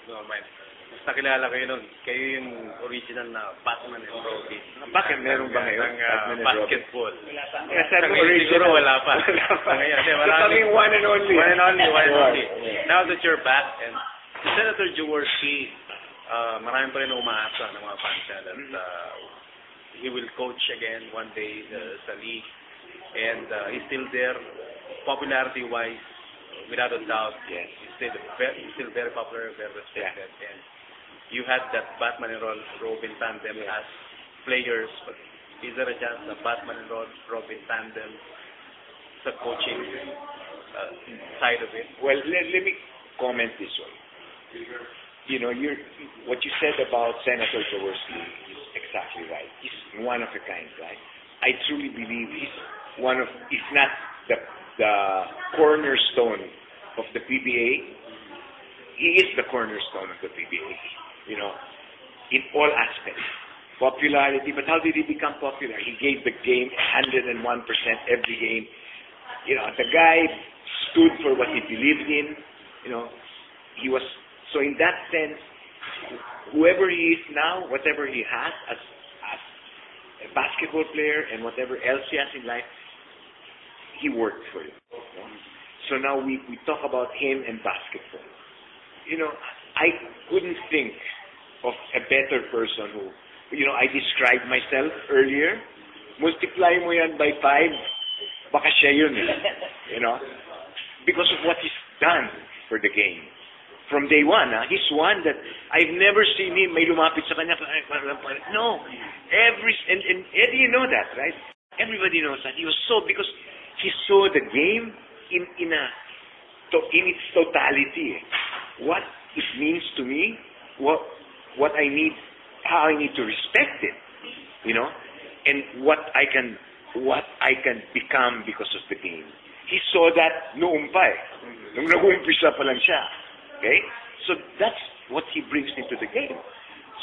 No, man. Mas nakilala kayo nun. Kayo yung original na Batman and Robin. Bakit meron ba ngayon? Ng basketball. Sa Siguro wala pa. Ngayon, kaming one and only. One and only. Now that you're back, and si Senator Jaworski, marami pa rin umaasa ng mga fans niya that he will coach again one day sa league. And he's still there, popularity-wise, without a doubt. Yes. He's still very popular, very respected. Yeah. And you had that Batman and Robin tandem as players, but is there a chance that Batman and Robin tandem sa coaching side of it? Well, let me comment this way. You know, what you said about Senator Jaworski is exactly right. He's one of a kind, right? I truly believe he's one of, if not the cornerstone of the PBA, he is the cornerstone of the PBA, you know, in all aspects. Popularity, but how did he become popular? He gave the game 101% every game. You know, the guy stood for what he believed in, you know. He was, so in that sense, whoever he is now, whatever he has as a basketball player and whatever else he has in life, he worked for it. You know? So now we talk about him and basketball. You know, I couldn't think of a better person who, you know, I described myself earlier. Multiply mo yan by 5, baka siya yun, you know, because of what he's done for the game. From day one, he's one that I've never seen him may lumapit sa kanya. No, and Eddie, you know that, right? Everybody knows that. He was so, because he saw the game in its totality. What it means to me, what I need, how I need to respect it, you know, and what I can become because of the game. He saw that noong pa eh. Nung nag-uumpisa pa lang siya. Okay? So that's what he brings into the game.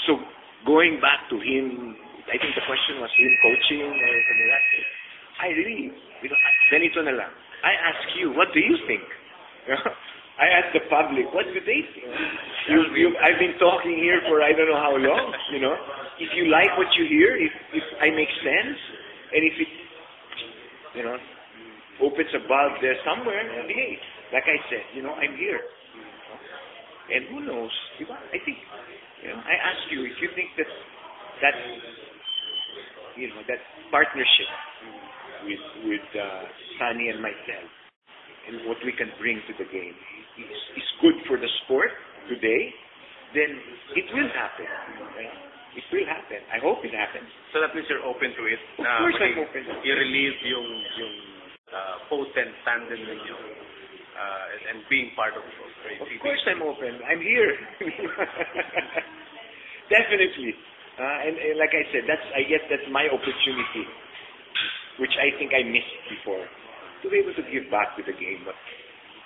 So going back to him, I think the question was him coaching or something like that. I really, you know, ganito na lang. I ask you, what do you think? I ask the public, what do they think? I've been talking here for I don't know how long, you know. If you like what you hear, if I make sense, and if it, you know, opens a bulb there somewhere, hey, like I said, you know, I'm here. And who knows? I think, you know, I ask you if you think that you know, that partnership with Sunny and myself and what we can bring to the game is good for the sport today, then it will happen. Right? It will happen. I hope it happens. So that means you're open to it. Of course I'm open. I-relieve yung potent tandem ninyo. And being part of it. Of course I'm open. I'm here. Definitely. And like I said, I guess that's my opportunity, which I think I missed before, to be able to give back to the game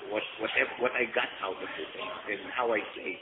what I got out of it and how I play.